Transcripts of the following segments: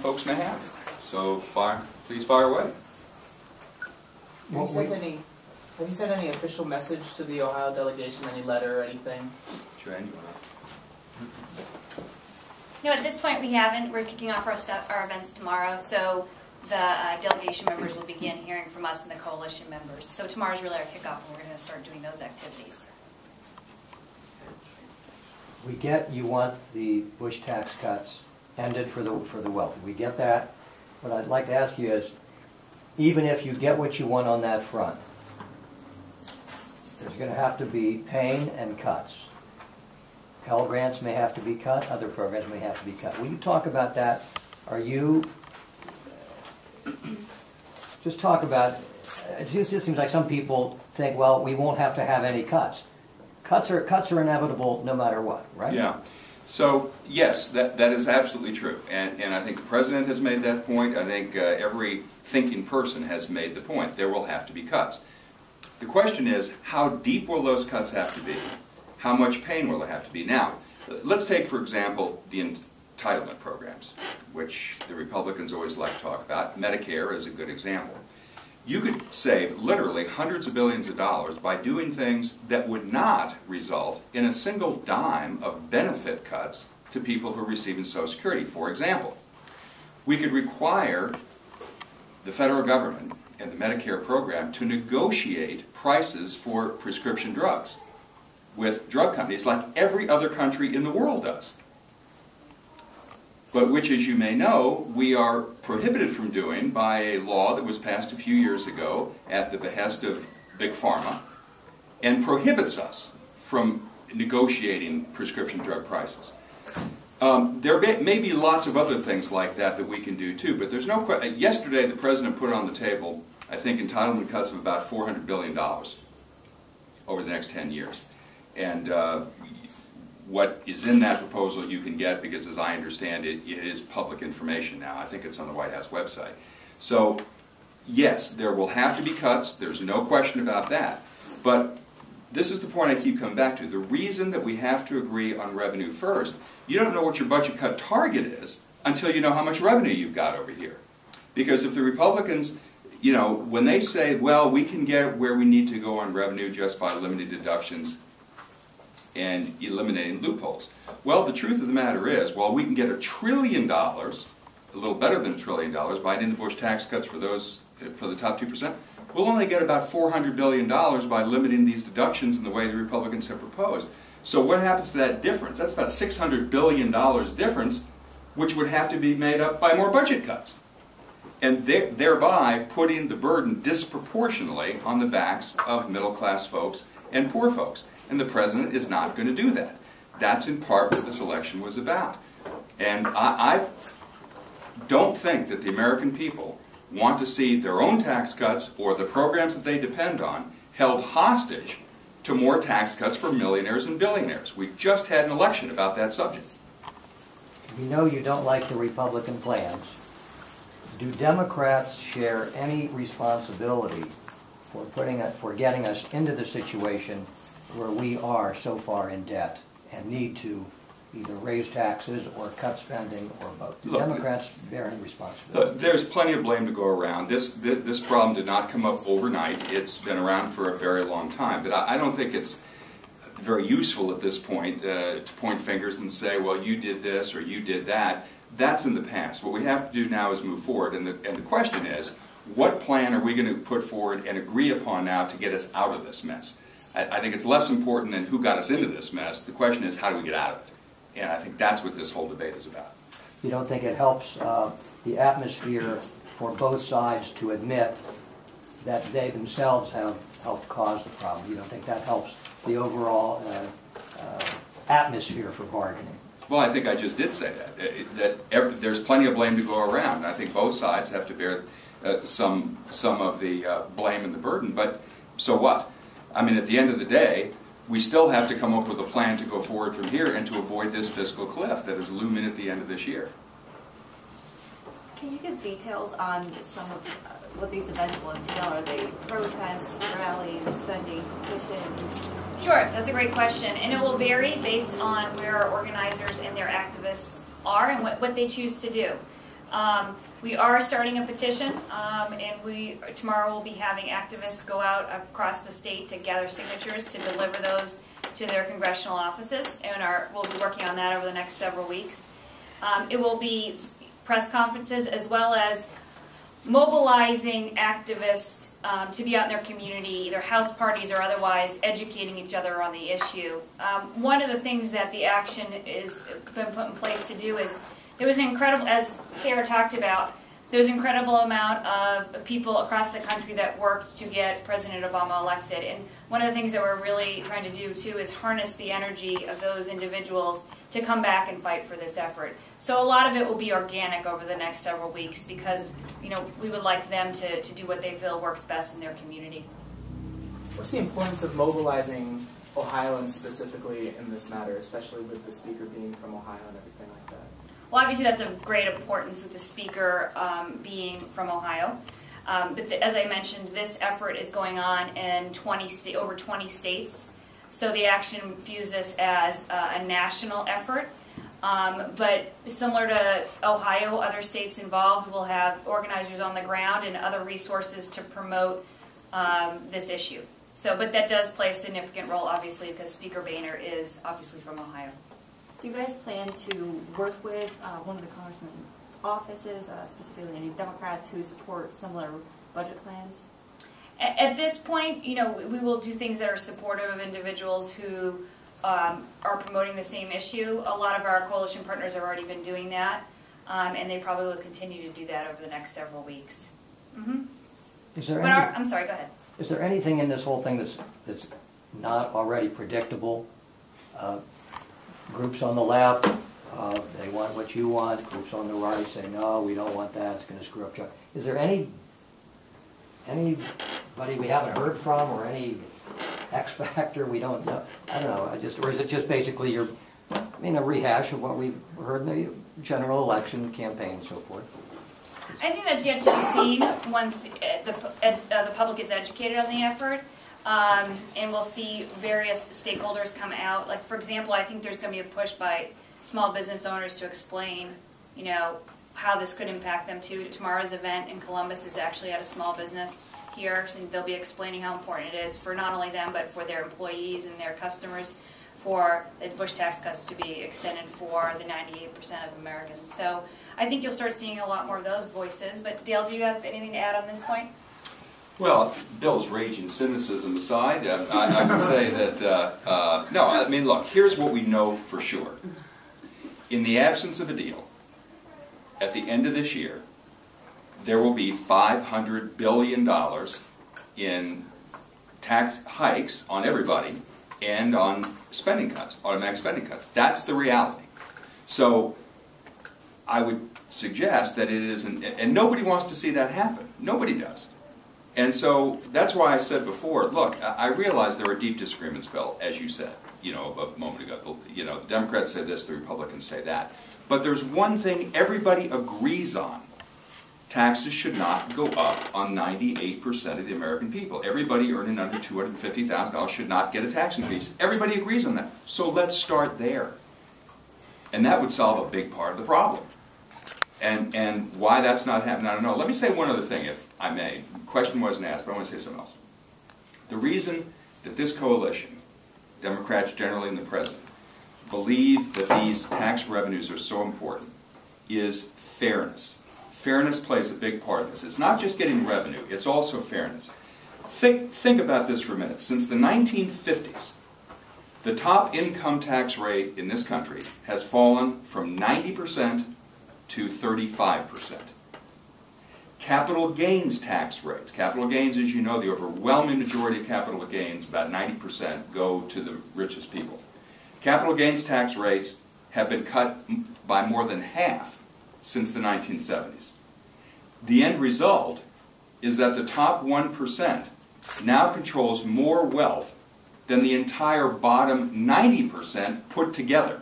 folks may have. So please fire away. Have you sent any official message to the Ohio delegation, any letter or anything? Joanne, you want No, at this point we haven't. We're kicking off our events tomorrow, so the delegation members will begin hearing from us and the coalition members. So tomorrow's really our kickoff, and we're going to start doing those activities. We get you want the Bush tax cuts ended for the wealthy. We get that. What I'd like to ask you is, even if you get what you want on that front, there's going to have to be pain and cuts. Pell Grants may have to be cut, other programs may have to be cut. Will you talk about that? Are you, just talk about, it seems like some people think, well, we won't have to have any cuts. Cuts are inevitable no matter what, right? Yeah. So, yes, that is absolutely true. And I think the President has made that point. I think every thinking person has made the point. There will have to be cuts. The question is, how deep will those cuts have to be? How much pain will there have to be? Now, let's take, for example, the entitlement programs, which the Republicans always like to talk about. Medicare is a good example. You could save literally hundreds of billions of dollars by doing things that would not result in a single dime of benefit cuts to people who are receiving Social Security. For example, we could require the federal government and the Medicare program to negotiate prices for prescription drugs with drug companies like every other country in the world does. But which, as you may know, we are prohibited from doing by a law that was passed a few years ago at the behest of Big Pharma, and prohibits us from negotiating prescription drug prices. There may be lots of other things like that that we can do too, but there's no question. Yesterday the President put on the table, I think, entitlement cuts of about $400 billion over the next 10 years. And what is in that proposal you can get, because as I understand it, it is public information now. I think it's on the White House website. So yes, there will have to be cuts. There's no question about that. But this is the point I keep coming back to. The reason that we have to agree on revenue first, you don't know what your budget cut target is until you know how much revenue you've got over here. Because if the Republicans, you know, when they say, well, we can get where we need to go on revenue just by limiting deductions and eliminating loopholes. Well, the truth of the matter is, while we can get $1 trillion, a little better than $1 trillion, by ending the Bush tax cuts for the top 2%, we'll only get about $400 billion by limiting these deductions in the way the Republicans have proposed. So what happens to that difference? That's about $600 billion difference, which would have to be made up by more budget cuts, and thereby putting the burden disproportionately on the backs of middle-class folks and poor folks. And the President is not going to do that. That's in part what this election was about. And I don't think that the American people want to see their own tax cuts or the programs that they depend on held hostage to more tax cuts for millionaires and billionaires. We just had an election about that subject. We know you don't like the Republican plans. Do Democrats share any responsibility for getting us into the situation where we are so far in debt and need to either raise taxes or cut spending or both? Do Democrats bear any responsibility? There's plenty of blame to go around. This problem did not come up overnight. It's been around for a very long time. But I don't think it's very useful at this point to point fingers and say, well, you did this or you did that. That's in the past. What we have to do now is move forward. And the question is, what plan are we going to put forward and agree upon now to get us out of this mess? I think it's less important than who got us into this mess. The question is, how do we get out of it? And I think that's what this whole debate is about. You don't think it helps the atmosphere for both sides to admit that they themselves have helped cause the problem? You don't think that helps the overall atmosphere for bargaining? Well, I think I just did say that there's plenty of blame to go around. I think both sides have to bear some of the blame and the burden. But so what? I mean, at the end of the day, we still have to come up with a plan to go forward from here and to avoid this fiscal cliff that is looming at the end of this year. Can you give details on some of what these events will entail? Are they protests, rallies, sending petitions? Sure, that's a great question, and it will vary based on where our organizers and their activists are and what they choose to do. We are starting a petition, and tomorrow we'll be having activists go out across the state to gather signatures to deliver those to their congressional offices, and we'll be working on that over the next several weeks. It will be press conferences as well as mobilizing activists to be out in their community, either house parties or otherwise, educating each other on the issue. One of the things that the action has been put in place to do is, there was an incredible, as Sara talked about, there's an incredible amount of people across the country that worked to get President Obama elected. And one of the things that we're really trying to do too is harness the energy of those individuals to come back and fight for this effort. So a lot of it will be organic over the next several weeks because, you know, we would like them to do what they feel works best in their community. What's the importance of mobilizing Ohioans specifically in this matter, especially with the speaker being from Ohio and everything like that? Well, obviously that's of great importance with the speaker being from Ohio. But as I mentioned, this effort is going on in over 20 states. So the action views this as a national effort. But similar to Ohio, other states involved will have organizers on the ground and other resources to promote this issue. So, but that does play a significant role, obviously, because Speaker Boehner is obviously from Ohio. Do you guys plan to work with one of the congressman's offices, specifically any Democrats who support similar budget plans? At this point, you know, we will do things that are supportive of individuals who are promoting the same issue. A lot of our coalition partners have already been doing that, and they probably will continue to do that over the next several weeks. Is there I'm sorry, go ahead. Is there anything in this whole thing that's not already predictable? Groups on the left, they want what you want. Groups on the right say, no, we don't want that, it's going to screw up jobs. Is there anybody we haven't heard from, or any X factor we don't know? I don't know. Or is it just basically a rehash of what we've heard in the general election campaign and so forth? I think that's yet to be seen once the public gets educated on the effort. And we'll see various stakeholders come out. Like, for example, I think there's going to be a push by small business owners to explain, you know, how this could impact them too. Tomorrow's event in Columbus is actually at a small business here, so they'll be explaining how important it is for not only them, but for their employees and their customers, for the Bush tax cuts to be extended for the 98% of Americans. So I think you'll start seeing a lot more of those voices. But Dale, do you have anything to add on this point? Well, Bill's raging cynicism aside, I would say that, no, I mean, look, here's what we know for sure. In the absence of a deal, at the end of this year, there will be $500 billion in tax hikes on everybody and on spending cuts, automatic spending cuts. That's the reality. So I would suggest that it isn't, and nobody wants to see that happen. Nobody does. And so that's why I said before, look, I realize there are deep disagreements, Bill, as you said, you know, a moment ago. You know, the Democrats say this, the Republicans say that. But there's one thing everybody agrees on. Taxes should not go up on 98% of the American people. Everybody earning under $250,000 should not get a tax increase. Everybody agrees on that. So let's start there. And that would solve a big part of the problem. And why that's not happening, I don't know. Let me say one other thing, if I may. The question wasn't asked, but I want to say something else. The reason that this coalition, Democrats generally and the President, believe that these tax revenues are so important is fairness. Fairness plays a big part of this. It's not just getting revenue, it's also fairness. Think about this for a minute. Since the 1950s, the top income tax rate in this country has fallen from 90% to 35%. Capital gains tax rates. Capital gains, as you know, the overwhelming majority of capital gains, about 90%, go to the richest people. Capital gains tax rates have been cut by more than half since the 1970s. The end result is that the top 1% now controls more wealth than the entire bottom 90% put together.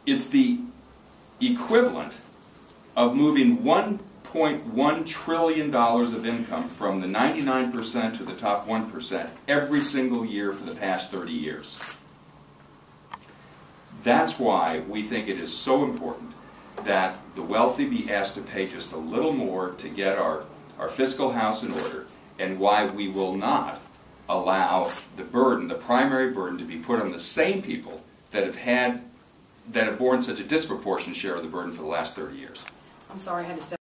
It's the equivalent of moving $1.1 trillion of income from the 99% to the top 1% every single year for the past 30 years. That's why we think it is so important that the wealthy be asked to pay just a little more to get our fiscal house in order, and why we will not allow the burden, the primary burden, to be put on the same people that have borne such a disproportionate share of the burden for the last 30 years. I'm sorry I had to step